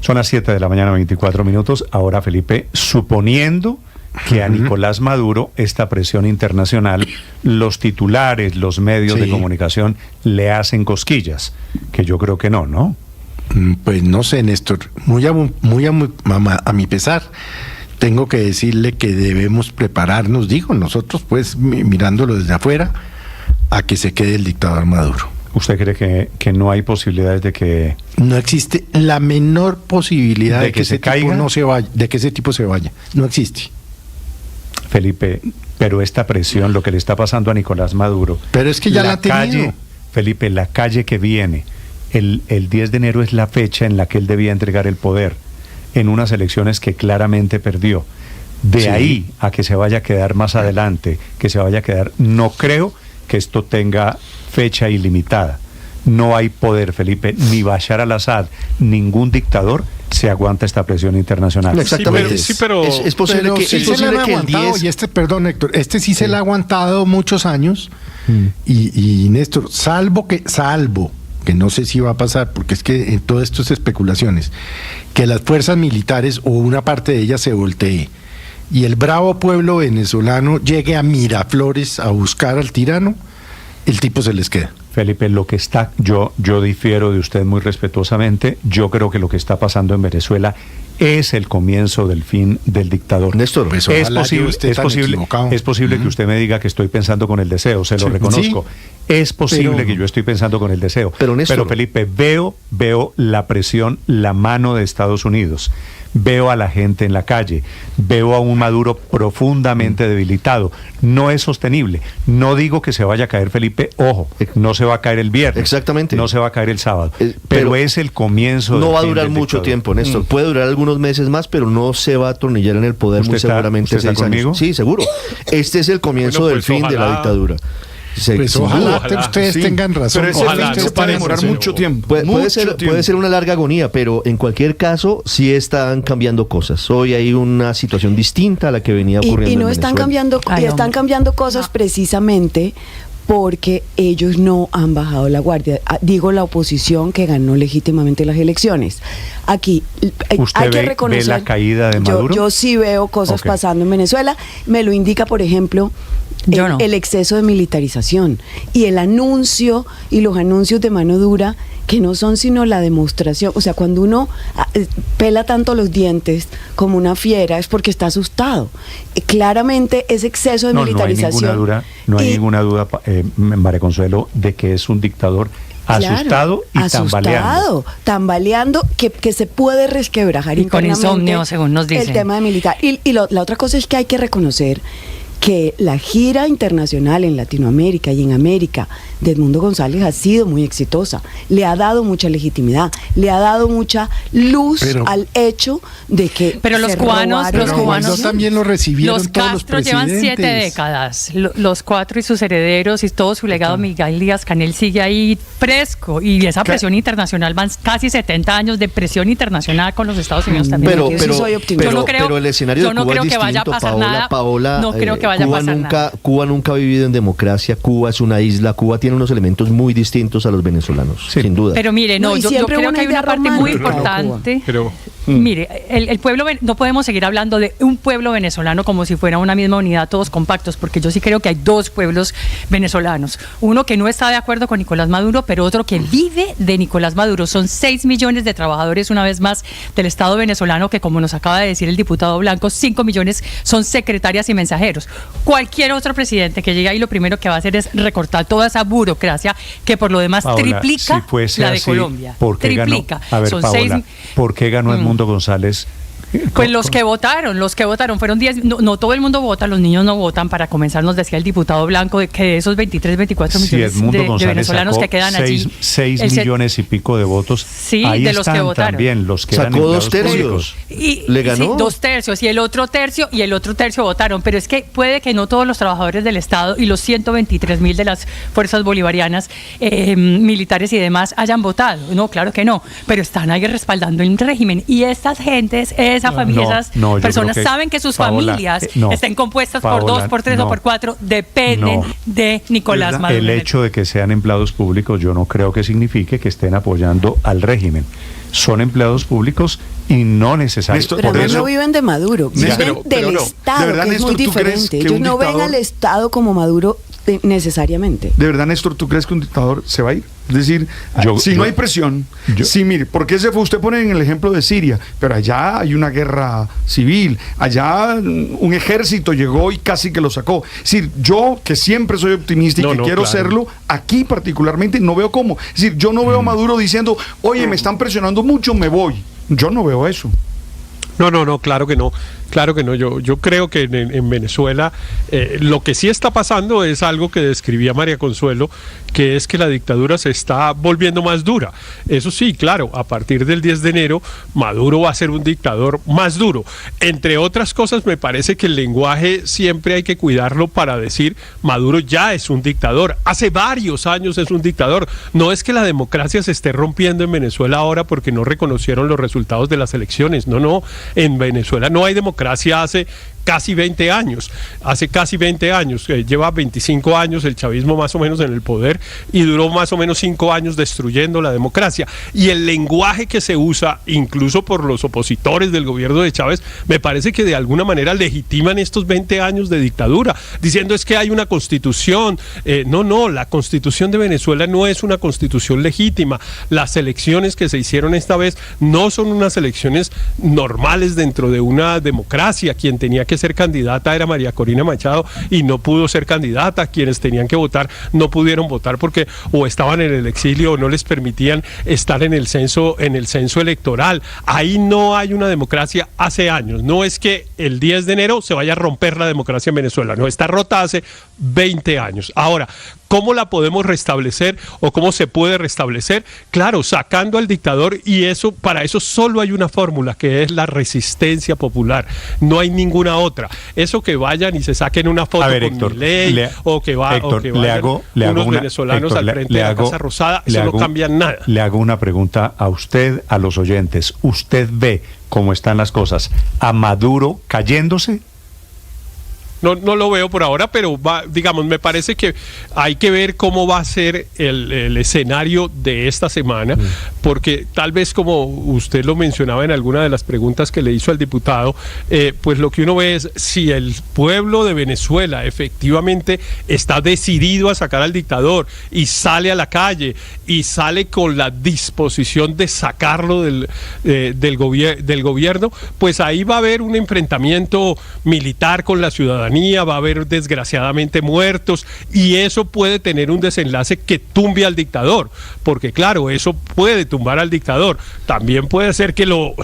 Son las 7 de la mañana, 24 minutos. Ahora, Felipe, suponiendo que a Nicolás Maduro esta presión internacional, los titulares, los medios de comunicación le hacen cosquillas, que yo creo que no, ¿no? Pues no sé, Néstor, a mi pesar, tengo que decirle que debemos prepararnos, digo, nosotros pues mirándolo desde afuera, a que se quede el dictador Maduro. ¿Usted cree que no hay posibilidades de que... No existe la menor posibilidad de que ese tipo no se vaya, de que ese tipo se vaya? No existe. Felipe, pero esta presión, lo que le está pasando a Nicolás Maduro... Pero es que ya la ha tenido. Felipe, la calle que viene, el 10 de enero es la fecha en la que él debía entregar el poder, en unas elecciones que claramente perdió. De ahí a que se vaya a quedar más adelante, que se vaya a quedar... No creo que esto tenga fecha ilimitada. No hay poder, Felipe, ni Bashar al-Assad, ningún dictador se aguanta esta presión internacional. Exactamente. Pero es posible que el 10... Y perdón, Héctor, se la ha aguantado muchos años. Y Néstor, salvo que no sé si va a pasar, porque es que en todo esto es especulaciones, que las fuerzas militares o una parte de ellas se voltee y el bravo pueblo venezolano llegue a Miraflores a buscar al tirano, el tipo se les queda. Felipe, lo que está, yo difiero de usted muy respetuosamente. Yo creo que lo que está pasando en Venezuela es el comienzo del fin del dictador. Néstor, pues es posible que usted me diga que estoy pensando con el deseo, se lo reconozco. Es posible que yo estoy pensando con el deseo. Pero Felipe, veo la presión, la mano de Estados Unidos. Veo a la gente en la calle, veo a un Maduro profundamente debilitado. No es sostenible. No digo que se vaya a caer, Felipe, ojo, no se va a caer el viernes. Exactamente. No se va a caer el sábado. Pero es el comienzo. No va a durar mucho tiempo, Néstor. Puede durar algunos meses más, pero no se va a atornillar en el poder muy seguramente. ¿Usted está conmigo? Sí, seguro. Este es el comienzo del fin de la dictadura. Pues ojalá ustedes tengan razón. Pero ese fin se puede demorar mucho tiempo. Puede ser una larga agonía, pero en cualquier caso sí están cambiando cosas. Hoy hay una situación distinta a la que venía ocurriendo y no en están Venezuela. están cambiando cosas precisamente porque ellos no han bajado la guardia. Digo, la oposición que ganó legítimamente las elecciones. Aquí hay que reconocer... ¿Ve la caída de Maduro? Yo sí veo cosas pasando en Venezuela. Me lo indica, por ejemplo, el exceso de militarización y el anuncio y los anuncios de mano dura que no son sino la demostración. O sea, cuando uno pela tanto los dientes como una fiera es porque está asustado. Claramente ese exceso de militarización. No hay ninguna duda, María Consuelo, de que es un dictador asustado y tambaleando, que se puede resquebrajar y con insomnio, según nos dicen. El tema de militar. Y la otra cosa es que hay que reconocer que la gira internacional en Latinoamérica y en América de Edmundo González ha sido muy exitosa. Le ha dado mucha legitimidad, le ha dado mucha luz al hecho de que... Pero los cubanos también lo recibieron. Los Castro llevan 7 décadas. Los 4 y sus herederos y todo su legado, Miguel Díaz-Canel, sigue ahí fresco. Y esa presión internacional, van casi 70 años de presión internacional con los Estados Unidos también. Pero el escenario de Cuba es distinto, Paola. No creo que vaya a pasar nada. Cuba nunca ha vivido en democracia. Cuba es una isla. Cuba tiene unos elementos muy distintos a los venezolanos, sin duda. Pero mire, yo creo que hay una parte muy importante. Mire, el pueblo, no podemos seguir hablando de un pueblo venezolano como si fuera una misma unidad, todos compactos, porque yo sí creo que hay dos pueblos venezolanos. Uno que no está de acuerdo con Nicolás Maduro, pero otro que vive de Nicolás Maduro. Son 6 millones de trabajadores, una vez más, del Estado venezolano, que como nos acaba de decir el diputado Blanco, 5 millones son secretarias y mensajeros. Cualquier otro presidente que llegue ahí, lo primero que va a hacer es recortar toda esa burocracia que por lo demás Paola, triplica la de Colombia. Triplica. Son Paola, ¿por qué ganó Edmundo González? Pues los que votaron fueron 10, no todo el mundo vota, los niños no votan. Para comenzar, nos decía el diputado Blanco de que de esos 23, 24 millones de venezolanos que quedan allí, 6 millones y pico de votos, ahí de los que votaron. También los que sacó 2 tercios. ¿Le ganó? Sí, 2 tercios, y el otro tercio votaron. Pero es que puede que no todos los trabajadores del Estado y los 123.000 de las fuerzas bolivarianas, militares y demás hayan votado. No, claro que no, pero están ahí respaldando el régimen. Y estas gentes, esas personas saben que sus familias estén compuestas por 2, por 3 o por 4, dependen de Nicolás Maduro. El hecho de que sean empleados públicos yo no creo que signifique que estén apoyando al régimen. son empleados públicos y no necesariamente. Pero además no viven de Maduro, viven del Estado, verdad, que es Néstor, muy diferente. Ellos no ven al Estado como Maduro necesariamente. De verdad, Néstor, ¿tú crees que un dictador se va a ir? Es decir, no hay presión, sí, mire, ¿por qué se fue? Usted pone en el ejemplo de Siria, pero allá hay una guerra civil, allá un ejército llegó y casi que lo sacó. Es decir, yo que siempre soy optimista y quiero serlo, aquí particularmente no veo cómo. Es decir, yo no veo a Maduro diciendo, oye, me están presionando mucho, me voy. Yo no veo eso. No, claro que no. Claro que no, yo creo que en Venezuela lo que sí está pasando es algo que describía María Consuelo, que es que la dictadura se está volviendo más dura. Eso sí, claro, a partir del 10 de enero Maduro va a ser un dictador más duro. Entre otras cosas, me parece que el lenguaje siempre hay que cuidarlo para decir Maduro ya es un dictador. Hace varios años es un dictador. No es que la democracia se esté rompiendo en Venezuela ahora porque no reconocieron los resultados de las elecciones. No, en Venezuela no hay democracia hace casi 20 años, lleva 25 años el chavismo más o menos en el poder y duró más o menos 5 años destruyendo la democracia. Y el lenguaje que se usa, incluso por los opositores del gobierno de Chávez, me parece que de alguna manera legitiman estos 20 años de dictadura, diciendo es que hay una constitución. No, la constitución de Venezuela no es una constitución legítima. Las elecciones que se hicieron esta vez no son unas elecciones normales dentro de una democracia. Quien tenía que ser candidata era María Corina Machado y no pudo ser candidata. Quienes tenían que votar no pudieron votar porque o estaban en el exilio o no les permitían estar en el censo electoral. Ahí no hay una democracia hace años. No es que el 10 de enero se vaya a romper la democracia en Venezuela, no, está rota hace 20 años. Ahora, ¿cómo la podemos restablecer o cómo se puede restablecer? Claro, sacando al dictador, y para eso solo hay una fórmula, que es la resistencia popular. No hay ninguna otra. Eso que vayan y se saquen una foto con Milei o que vayan unos venezolanos al frente de la Casa Rosada, eso no cambia nada. Le hago una pregunta a usted, a los oyentes. ¿Usted ve cómo están las cosas a Maduro cayéndose? No lo veo por ahora, pero digamos, me parece que hay que ver cómo va a ser el escenario de esta semana, porque tal vez, como usted lo mencionaba en alguna de las preguntas que le hizo al diputado, pues lo que uno ve es si el pueblo de Venezuela efectivamente está decidido a sacar al dictador y sale a la calle y sale con la disposición de sacarlo del gobierno, pues ahí va a haber un enfrentamiento militar con la ciudadanía, va a haber desgraciadamente muertos y eso puede tener un desenlace que tumbe al dictador, porque claro, eso puede tumbar al dictador. También puede ser que lo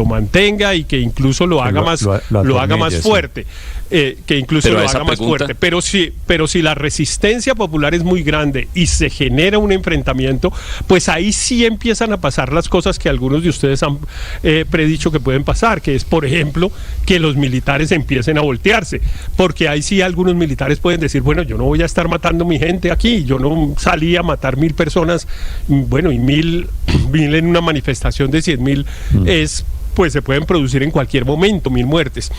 mantenga y que incluso lo haga más fuerte. Pero si la resistencia popular es muy grande y se genera un enfrentamiento, pues ahí sí empiezan a pasar las cosas que algunos de ustedes han predicho que pueden pasar, que es, por ejemplo, que los militares empiecen a voltearse, porque ahí sí algunos militares pueden decir, bueno, yo no voy a estar matando mi gente aquí, yo no salí a matar 1.000 personas, bueno, y 1.000 en una manifestación de 100.000 pues se pueden producir en cualquier momento 1.000 muertes.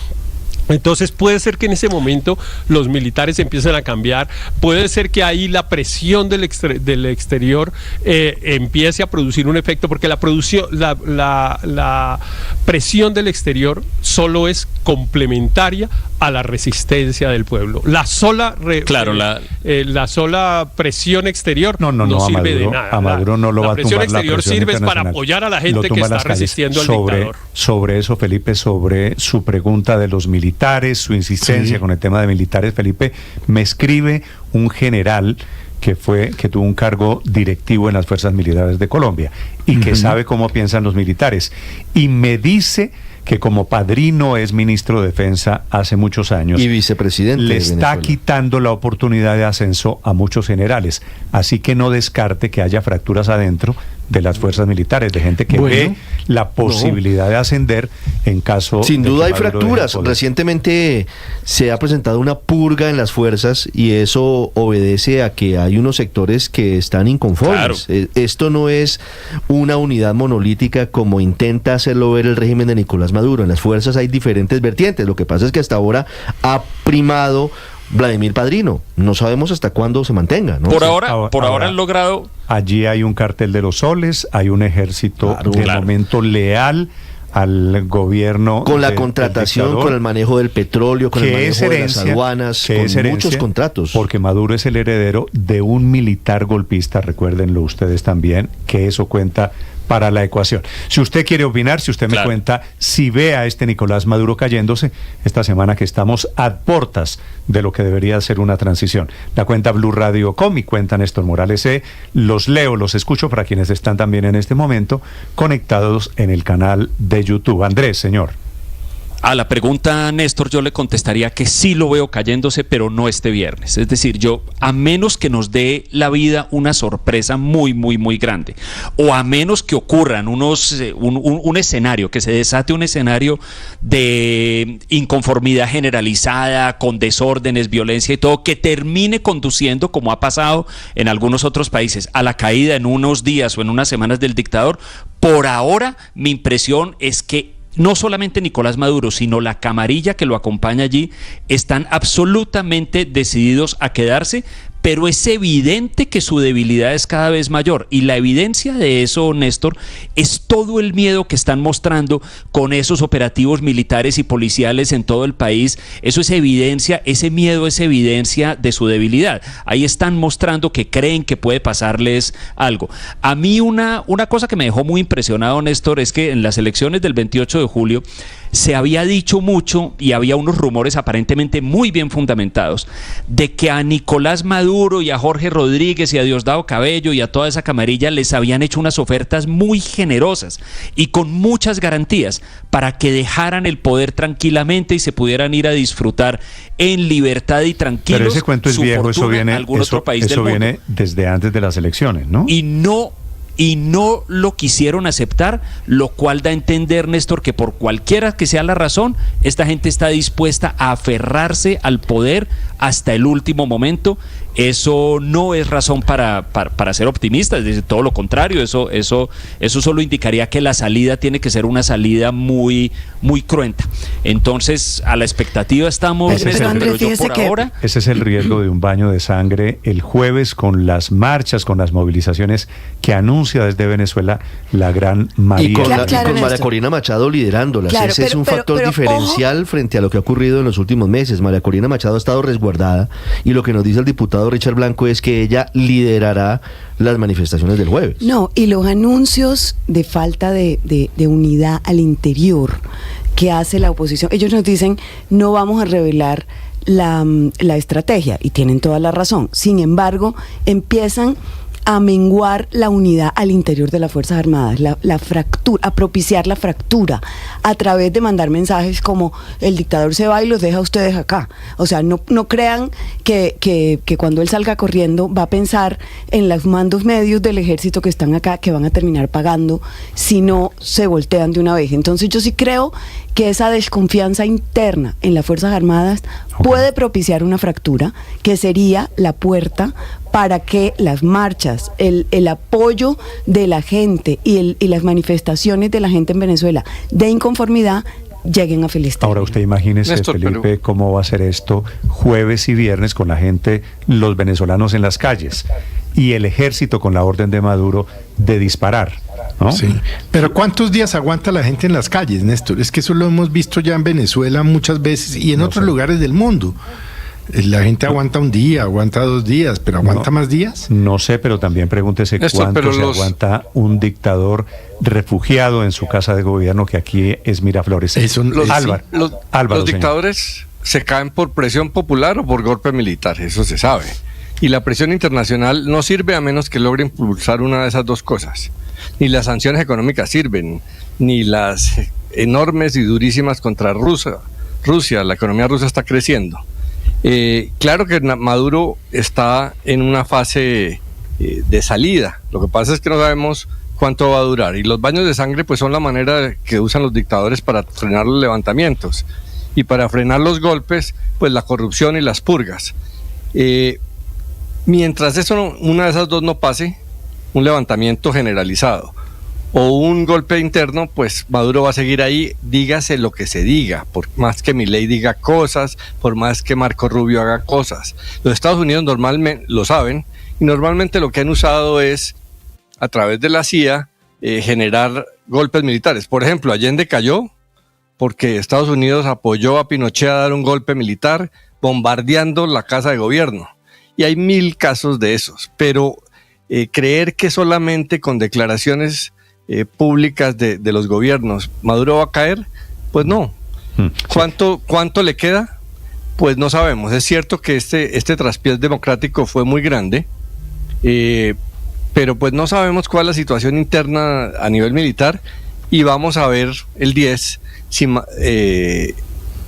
Entonces puede ser que en ese momento los militares empiecen a cambiar, puede ser que ahí la presión del exterior empiece a producir un efecto, porque la presión del exterior solo es complementaria a la resistencia del pueblo. La sola presión exterior no sirve de nada. A Maduro no lo va a tumbar. La presión exterior sirve para apoyar a la gente que está resistiendo al dictador. Sobre eso, Felipe, sobre su pregunta de los militares, su insistencia con el tema de militares, Felipe, me escribe un general que tuvo un cargo directivo en las fuerzas militares de Colombia y que sabe cómo piensan los militares, y me dice que como padrino es ministro de Defensa hace muchos años y vicepresidente le está quitando la oportunidad de ascenso a muchos generales, así que no descarte que haya fracturas adentro de las fuerzas militares, de gente que ve la posibilidad de ascender en caso sin de duda hay fracturas. Recientemente se ha presentado una purga en las fuerzas y eso obedece a que hay unos sectores que están inconformes. Claro. Esto no es una unidad monolítica como intenta hacerlo ver el régimen de Nicolás Maduro. En las fuerzas hay diferentes vertientes. Lo que pasa es que hasta ahora ha primado Vladimir Padrino. No sabemos hasta cuándo se mantenga, ¿no? Por ahora han logrado... Allí hay un cartel de los soles, hay un ejército momento leal al gobierno. Con la contratación, con el manejo del petróleo, con el manejo de las aduanas, con muchos contratos. Porque Maduro es el heredero de un militar golpista, recuérdenlo ustedes también, que eso cuenta para la ecuación. Si usted quiere opinar, si usted me cuenta, si ve a este Nicolás Maduro cayéndose, esta semana que estamos a portas de lo que debería ser una transición. La cuenta Blue Radio Com y cuenta Néstor Morales C. Los leo, los escucho para quienes están también en este momento conectados en el canal de YouTube. Andrés, señor. A la pregunta, Néstor, yo le contestaría que sí lo veo cayéndose, pero no este viernes. Es decir, yo, a menos que nos dé la vida una sorpresa muy, muy, muy grande, o a menos que ocurran un escenario, que se desate un escenario de inconformidad generalizada, con desórdenes, violencia y todo, que termine conduciendo, como ha pasado en algunos otros países, a la caída en unos días o en unas semanas del dictador. Por ahora, mi impresión es que no solamente Nicolás Maduro, sino la camarilla que lo acompaña allí, están absolutamente decididos a quedarse, pero es evidente que su debilidad es cada vez mayor. Y la evidencia de eso, Néstor, es todo el miedo que están mostrando con esos operativos militares y policiales en todo el país. Eso es evidencia, ese miedo es evidencia de su debilidad. Ahí están mostrando que creen que puede pasarles algo. A mí una cosa que me dejó muy impresionado, Néstor, es que en las elecciones del 28 de julio se había dicho mucho y había unos rumores aparentemente muy bien fundamentados de que a Nicolás Maduro y a Jorge Rodríguez y a Diosdado Cabello y a toda esa camarilla les habían hecho unas ofertas muy generosas y con muchas garantías para que dejaran el poder tranquilamente y se pudieran ir a disfrutar en libertad y tranquilos. Pero ese cuento es viejo, eso viene desde antes de las elecciones, ¿no? Y no lo quisieron aceptar, lo cual da a entender, Néstor, que por cualquiera que sea la razón, esta gente está dispuesta a aferrarse al poder hasta el último momento. Eso no es razón para ser optimistas, es decir, todo lo contrario, eso solo indicaría que la salida tiene que ser una salida muy, muy cruenta. Entonces, a la expectativa estamos, pero yo por ahora... Ese es el riesgo de un baño de sangre el jueves con las marchas, con las movilizaciones que anuncia desde Venezuela la gran María. Y con María Corina Machado liderándolas. Ese es un factor diferencial frente a lo que ha ocurrido en los últimos meses. María Corina Machado ha estado resguardada y lo que nos dice el diputado Richard Blanco es que ella liderará las manifestaciones del jueves. No, y los anuncios de falta de unidad al interior que hace la oposición, ellos nos dicen no vamos a revelar la estrategia y tienen toda la razón. Sin embargo, empiezan a menguar la unidad al interior de las Fuerzas Armadas, la fractura, a propiciar la fractura a través de mandar mensajes como el dictador se va y los deja a ustedes acá. O sea, no crean que cuando él salga corriendo va a pensar en los mandos medios del ejército que están acá, que van a terminar pagando si no se voltean de una vez. Entonces yo sí creo que esa desconfianza interna en las Fuerzas Armadas puede propiciar una fractura que sería la puerta para que las marchas, el apoyo de la gente y las manifestaciones de la gente en Venezuela de inconformidad lleguen a feliz término. Ahora usted imagínese, Néstor, Felipe, cómo va a ser esto jueves y viernes con la gente, los venezolanos en las calles y el ejército con la orden de Maduro de disparar, ¿no? Sí, pero ¿cuántos días aguanta la gente en las calles, Néstor? Es que eso lo hemos visto ya en Venezuela muchas veces y en otros lugares del mundo. La gente aguanta un día, aguanta 2 días, pero ¿aguanta más días? No sé, pero también pregúntese cuánto se aguanta un dictador refugiado en su casa de gobierno, que aquí es Miraflores. Los dictadores se caen por presión popular o por golpe militar, eso se sabe. Y la presión internacional no sirve a menos que logre impulsar una de esas dos cosas. Ni las sanciones económicas sirven, ni las enormes y durísimas contra Rusia. La economía rusa está creciendo. Claro que Maduro está en una fase de salida. Lo que pasa es que no sabemos cuánto va a durar. Y los baños de sangre pues son la manera que usan los dictadores para frenar los levantamientos. Y para frenar los golpes, pues la corrupción y las purgas. Mientras una de esas dos no pase, un levantamiento generalizado, o un golpe interno, pues Maduro va a seguir ahí, dígase lo que se diga, por más que Milei diga cosas, por más que Marco Rubio haga cosas. Los Estados Unidos normalmente lo saben, y normalmente lo que han usado es, a través de la CIA, generar golpes militares. Por ejemplo, Allende cayó porque Estados Unidos apoyó a Pinochet a dar un golpe militar bombardeando la casa de gobierno. Y hay 1000 casos de esos, pero creer que solamente con declaraciones públicas de los gobiernos Maduro va a caer, pues no. ¿Cuánto le queda? Pues no sabemos. Es cierto que este traspiés democrático fue muy grande, pero pues no sabemos cuál es la situación interna a nivel militar, y vamos a ver el 10 si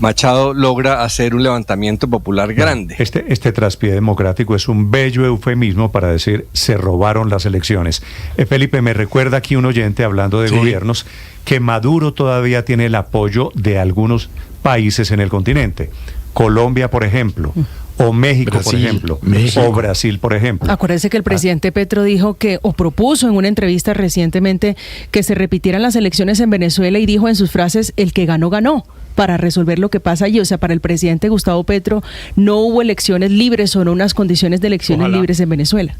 Machado logra hacer un levantamiento popular grande. Este traspié democrático es un bello eufemismo para decir se robaron las elecciones. Felipe, me recuerda aquí un oyente hablando de gobiernos que Maduro todavía tiene el apoyo de algunos países en el continente. Colombia, por ejemplo, o México, por ejemplo, o Brasil, por ejemplo. Acuérdese que el presidente Petro dijo o propuso en una entrevista recientemente que se repitieran las elecciones en Venezuela, y dijo en sus frases, el que ganó, ganó, para resolver lo que pasa allí. O sea, para el presidente Gustavo Petro no hubo elecciones libres o no unas condiciones de elecciones libres en Venezuela.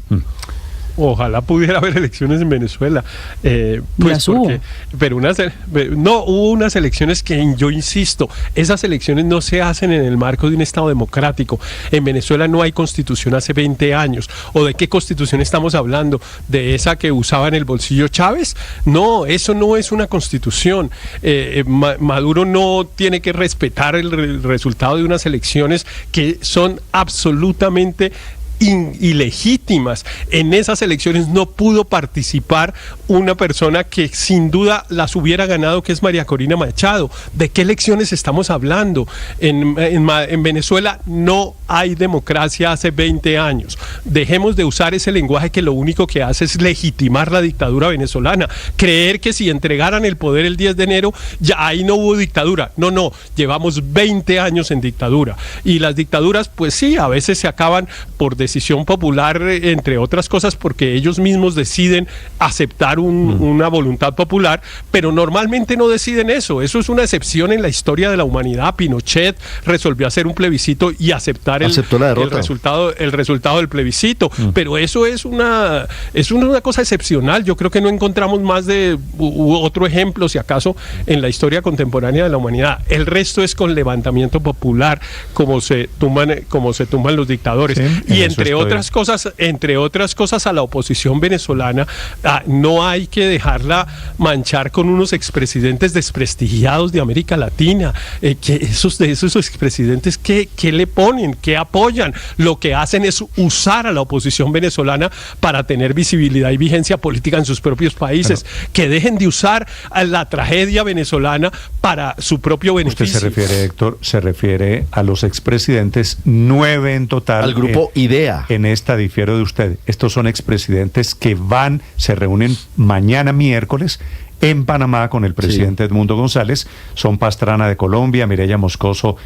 Ojalá pudiera haber elecciones en Venezuela, pues pero no hubo unas elecciones que, yo insisto, esas elecciones no se hacen en el marco de un Estado democrático. En Venezuela no hay constitución hace 20 años. ¿O de qué constitución estamos hablando? ¿De esa que usaba en el bolsillo Chávez? No, eso no es una constitución. Maduro no tiene que respetar el resultado de unas elecciones que son absolutamente ilegítimas. En esas elecciones no pudo participar una persona que sin duda las hubiera ganado, que es María Corina Machado. ¿De qué elecciones estamos hablando? En Venezuela no hay democracia hace 20 años. Dejemos de usar ese lenguaje que lo único que hace es legitimar la dictadura venezolana. Creer que si entregaran el poder el 10 de enero, ya ahí no hubo dictadura. No, llevamos 20 años en dictadura. Y las dictaduras, pues sí, a veces se acaban por decisión popular, entre otras cosas, porque ellos mismos deciden aceptar una voluntad popular, pero normalmente no deciden eso. Eso es una excepción en la historia de la humanidad. Pinochet resolvió hacer un plebiscito y aceptar el resultado del plebiscito, pero eso es una cosa excepcional. Yo creo que no encontramos más de otro ejemplo, si acaso, en la historia contemporánea de la humanidad. El resto es con levantamiento popular, como se tumban los dictadores. Y entre otras cosas, a la oposición venezolana no hay que dejarla manchar con unos expresidentes desprestigiados de América Latina, que esos expresidentes ¿qué le ponen? ¿Qué apoyan? Lo que hacen es usar a la oposición venezolana para tener visibilidad y vigencia política en sus propios países. Que dejen de usar a la tragedia venezolana para su propio beneficio. Usted se refiere, Héctor, a los expresidentes, 9 en total. Al grupo IDEA. En esta difiero de usted. Estos son expresidentes que se reúnen mañana miércoles en Panamá con el presidente Edmundo González. Son Pastrana de Colombia, Mireya Moscoso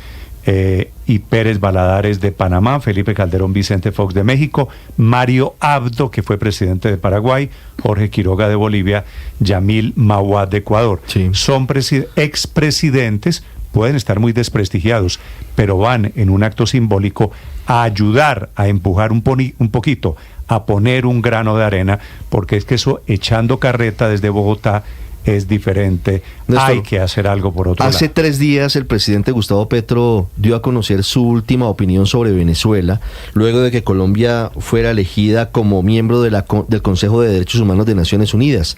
y Pérez Valladares de Panamá, Felipe Calderón Vicente Fox de México, Mario Abdo, que fue presidente de Paraguay, Jorge Quiroga de Bolivia, Yamil Mahuad de Ecuador. Son expresidentes, pueden estar muy desprestigiados, pero van en un acto simbólico a ayudar a empujar un poquito, a poner un grano de arena, porque es que eso, echando carreta desde Bogotá, es diferente. Néstor, hay que hacer algo por otro lado. Hace 3 días el presidente Gustavo Petro dio a conocer su última opinión sobre Venezuela, luego de que Colombia fuera elegida como miembro del Consejo de Derechos Humanos de Naciones Unidas.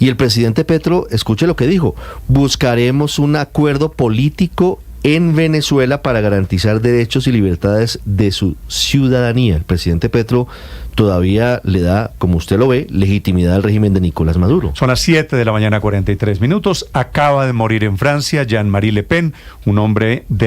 Y el presidente Petro, escuche lo que dijo: buscaremos un acuerdo político en Venezuela para garantizar derechos y libertades de su ciudadanía. El presidente Petro todavía le da, como usted lo ve, legitimidad al régimen de Nicolás Maduro. Son las 7 de la mañana, 43 minutos. Acaba de morir en Francia Jean-Marie Le Pen, un hombre de